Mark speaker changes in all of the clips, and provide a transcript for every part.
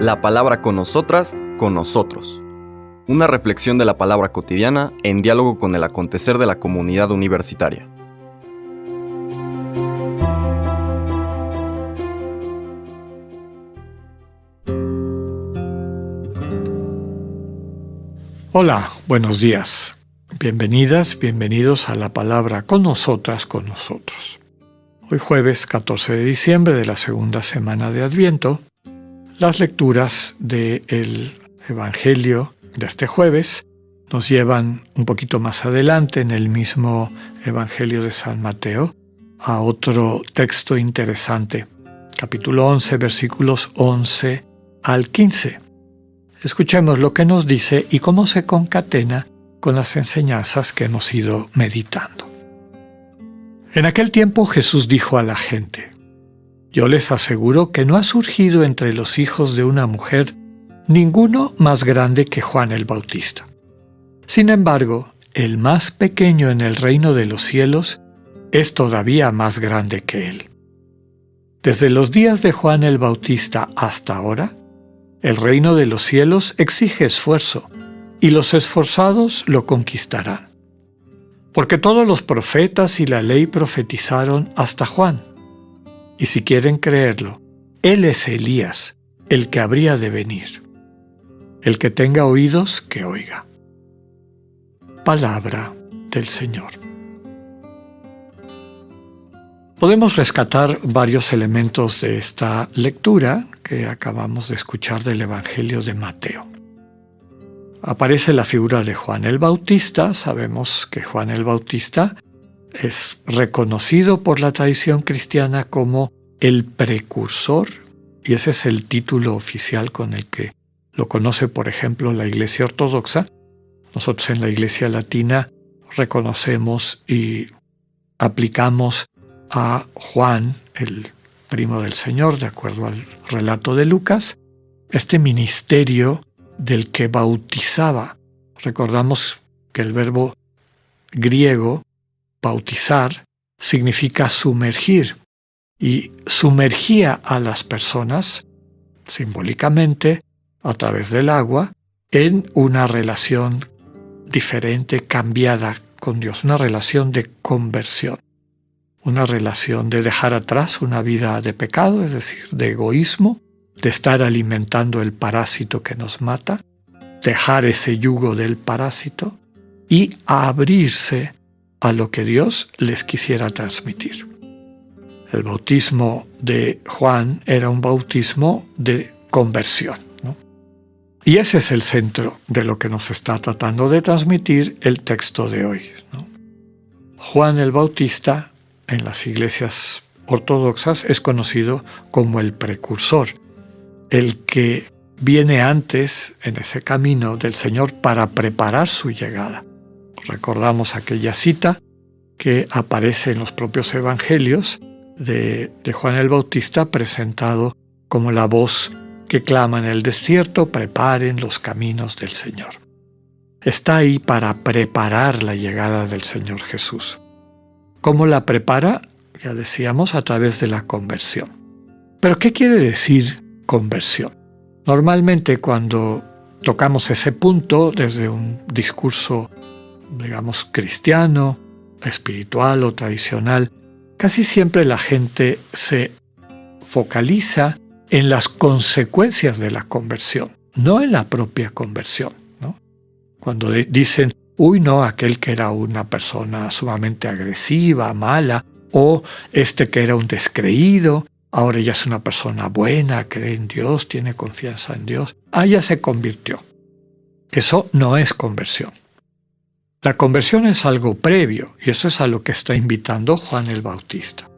Speaker 1: La palabra con nosotras, con nosotros. Una reflexión de la palabra cotidiana en diálogo con el acontecer de la comunidad universitaria.
Speaker 2: Hola, buenos días. Bienvenidas, bienvenidos a la palabra con nosotras, con nosotros. Hoy jueves 14 de diciembre de la segunda semana de Adviento, las lecturas del Evangelio de este jueves nos llevan un poquito más adelante en el mismo Evangelio de San Mateo a otro texto interesante, capítulo 11, versículos 11 al 15. Escuchemos lo que nos dice y cómo se concatena con las enseñanzas que hemos ido meditando. En aquel tiempo Jesús dijo a la gente: Yo les aseguro que no ha surgido entre los hijos de una mujer ninguno más grande que Juan el Bautista. Sin embargo, el más pequeño en el reino de los cielos es todavía más grande que él. Desde los días de Juan el Bautista hasta ahora, el reino de los cielos exige esfuerzo, y los esforzados lo conquistarán. Porque todos los profetas y la ley profetizaron hasta Juan. Y si quieren creerlo, él es Elías, el que habría de venir. El que tenga oídos, que oiga. Palabra del Señor. Podemos rescatar varios elementos de esta lectura que acabamos de escuchar del Evangelio de Mateo. Aparece la figura de Juan el Bautista. Sabemos que Juan el Bautista es reconocido por la tradición cristiana como el precursor, y ese es el título oficial con el que lo conoce, por ejemplo, la Iglesia Ortodoxa. Nosotros en la Iglesia Latina reconocemos y aplicamos a Juan, el primo del Señor, de acuerdo al relato de Lucas, este ministerio del que bautizaba. Recordamos que el verbo griego, bautizar, significa sumergir, y sumergía a las personas, simbólicamente, a través del agua, en una relación diferente, cambiada con Dios, una relación de conversión, una relación de dejar atrás una vida de pecado, es decir, de egoísmo, de estar alimentando el parásito que nos mata, dejar ese yugo del parásito y abrirse a lo que Dios les quisiera transmitir. El bautismo de Juan era un bautismo de conversión, ¿no? Y ese es el centro de lo que nos está tratando de transmitir el texto de hoy, ¿no? Juan el Bautista, en las iglesias ortodoxas, es conocido como el precursor, el que viene antes en ese camino del Señor para preparar su llegada. Recordamos aquella cita que aparece en los propios evangelios de Juan el Bautista, presentado como la voz que clama en el desierto: preparen los caminos del Señor. Está ahí para preparar la llegada del Señor Jesús. ¿Cómo la prepara? Ya decíamos, a través de la conversión. ¿Pero qué quiere decir conversión? Normalmente cuando tocamos ese punto desde un discurso, digamos, cristiano, espiritual o tradicional, casi siempre la gente se focaliza en las consecuencias de la conversión, no en la propia conversión, ¿no? Cuando dicen, uy, no, aquel que era una persona sumamente agresiva, mala, o este que era un descreído, ahora ya es una persona buena, cree en Dios, tiene confianza en Dios. Ya se convirtió. Eso no es conversión. La conversión es algo previo, y eso es a lo que está invitando Juan el Bautista.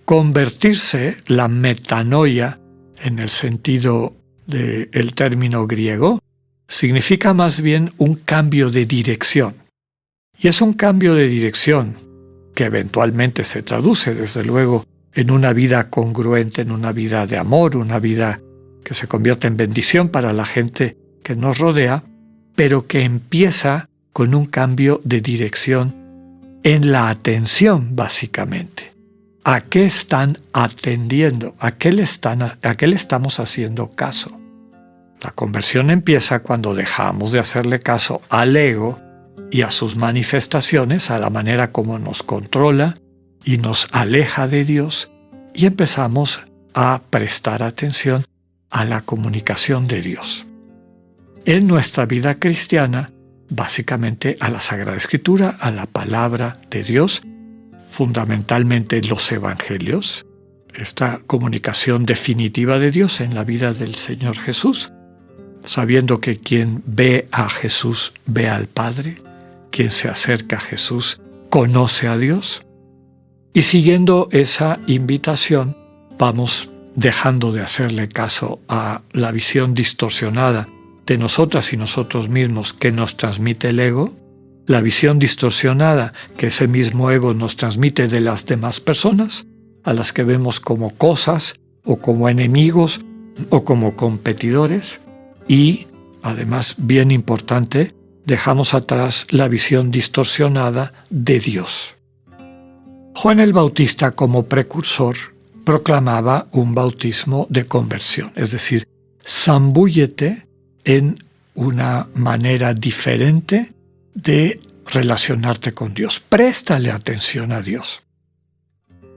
Speaker 2: Convertirse, la metanoia, en el sentido del término griego, significa más bien un cambio de dirección. Y es un cambio de dirección que eventualmente se traduce, desde luego, en una vida congruente, en una vida de amor, una vida que se convierte en bendición para la gente que nos rodea, pero que empieza con un cambio de dirección en la atención, básicamente. ¿A qué están atendiendo? ¿A qué le estamos haciendo caso? La conversión empieza cuando dejamos de hacerle caso al ego y a sus manifestaciones, a la manera como nos controla y nos aleja de Dios, y empezamos a prestar atención a la comunicación de Dios. En nuestra vida cristiana, básicamente a la Sagrada Escritura, a la palabra de Dios, fundamentalmente los evangelios, esta comunicación definitiva de Dios en la vida del Señor Jesús, sabiendo que quien ve a Jesús ve al Padre, quien se acerca a Jesús conoce a Dios, y siguiendo esa invitación vamos dejando de hacerle caso a la visión distorsionada de nosotras y nosotros mismos que nos transmite el ego, la visión distorsionada que ese mismo ego nos transmite de las demás personas, a las que vemos como cosas o como enemigos o como competidores, y, además, bien importante, dejamos atrás la visión distorsionada de Dios. Juan el Bautista, como precursor, proclamaba un bautismo de conversión, es decir, zambúllete en una manera diferente de relacionarte con Dios. Préstale atención a Dios.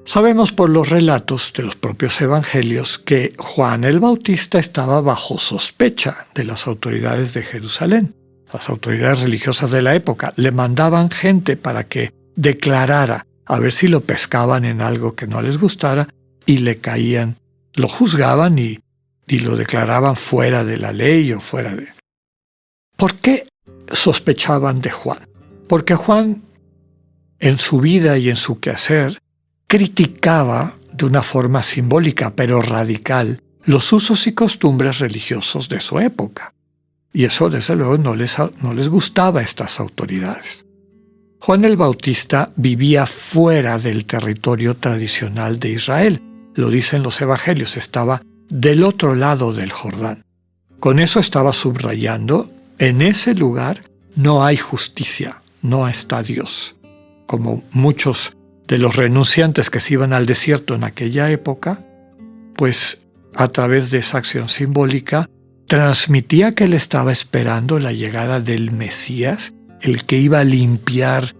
Speaker 2: Sabemos por los relatos de los propios evangelios que Juan el Bautista estaba bajo sospecha de las autoridades de Jerusalén. Las autoridades religiosas de la época le mandaban gente para que declarara, a ver si lo pescaban en algo que no les gustara, y le caían, lo juzgaban y lo declaraban fuera de la ley o fuera de... ¿Por qué sospechaban de Juan? Porque Juan, en su vida y en su quehacer, criticaba de una forma simbólica pero radical los usos y costumbres religiosos de su época. Y eso, desde luego, no les gustaba a estas autoridades. Juan el Bautista vivía fuera del territorio tradicional de Israel. Lo dicen los evangelios, estaba del otro lado del Jordán. Con eso estaba subrayando, en ese lugar no hay justicia, no está Dios. Como muchos de los renunciantes que se iban al desierto en aquella época, pues a través de esa acción simbólica transmitía que él estaba esperando la llegada del Mesías, el que iba a limpiar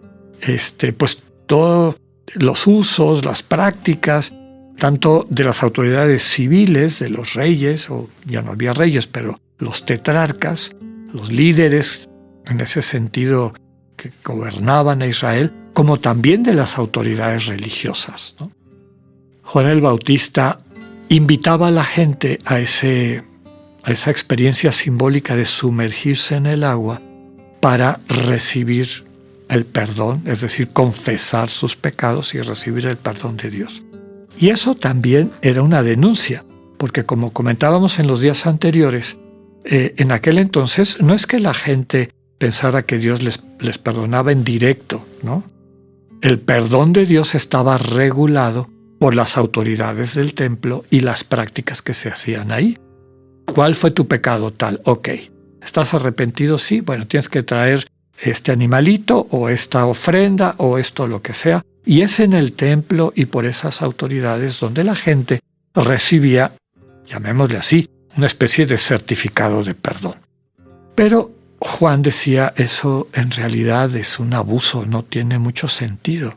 Speaker 2: pues todos los usos, las prácticas, tanto de las autoridades civiles, de los reyes, o ya no había reyes, pero los tetrarcas, los líderes en ese sentido que gobernaban a Israel, como también de las autoridades religiosas, ¿no? Juan el Bautista invitaba a la gente a esa experiencia simbólica de sumergirse en el agua para recibir el perdón, es decir, confesar sus pecados y recibir el perdón de Dios. Y eso también era una denuncia, porque como comentábamos en los días anteriores, en aquel entonces no es que la gente pensara que Dios les perdonaba en directo, ¿no? El perdón de Dios estaba regulado por las autoridades del templo y las prácticas que se hacían ahí. ¿Cuál fue tu pecado tal? Ok. ¿Estás arrepentido? Sí. Bueno, tienes que traer este animalito o esta ofrenda o esto, lo que sea. Y es en el templo y por esas autoridades donde la gente recibía, llamémosle así, una especie de certificado de perdón. Pero Juan decía, eso en realidad es un abuso, no tiene mucho sentido.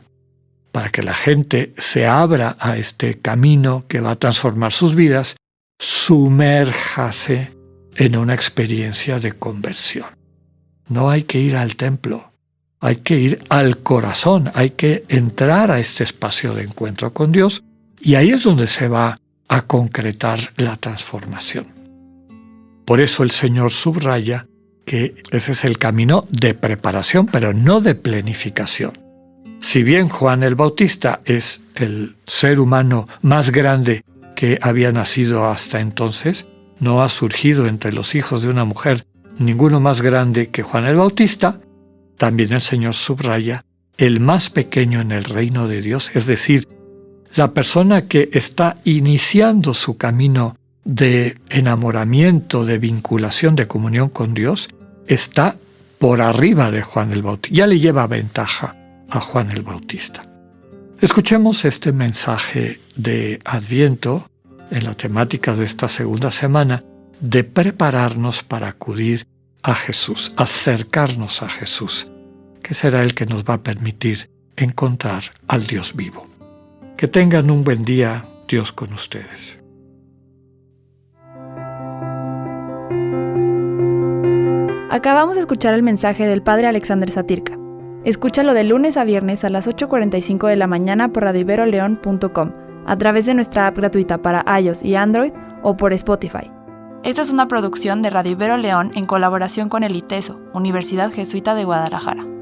Speaker 2: Para que la gente se abra a este camino que va a transformar sus vidas, sumérjase en una experiencia de conversión. No hay que ir al templo, hay que ir al corazón, hay que entrar a este espacio de encuentro con Dios, y ahí es donde se va a concretar la transformación. Por eso el Señor subraya que ese es el camino de preparación, pero no de plenificación. Si bien Juan el Bautista es el ser humano más grande que había nacido hasta entonces, no ha surgido entre los hijos de una mujer ninguno más grande que Juan el Bautista, también el Señor subraya el más pequeño en el reino de Dios, es decir, la persona que está iniciando su camino de enamoramiento, de vinculación, de comunión con Dios, está por arriba de Juan el Bautista. Ya le lleva ventaja a Juan el Bautista. Escuchemos este mensaje de Adviento en la temática de esta segunda semana de prepararnos para acudir a Jesús, acercarnos a Jesús, que será el que nos va a permitir encontrar al Dios vivo. Que tengan un buen día, Dios con ustedes.
Speaker 3: Acabamos de escuchar el mensaje del Padre Alexander Satirka. Escúchalo de lunes a viernes a las 8:45 de la mañana por radioiberoleon.com, a través de nuestra app gratuita para iOS y Android o por Spotify. Esta es una producción de Radio Ibero León en colaboración con el ITESO, Universidad Jesuita de Guadalajara.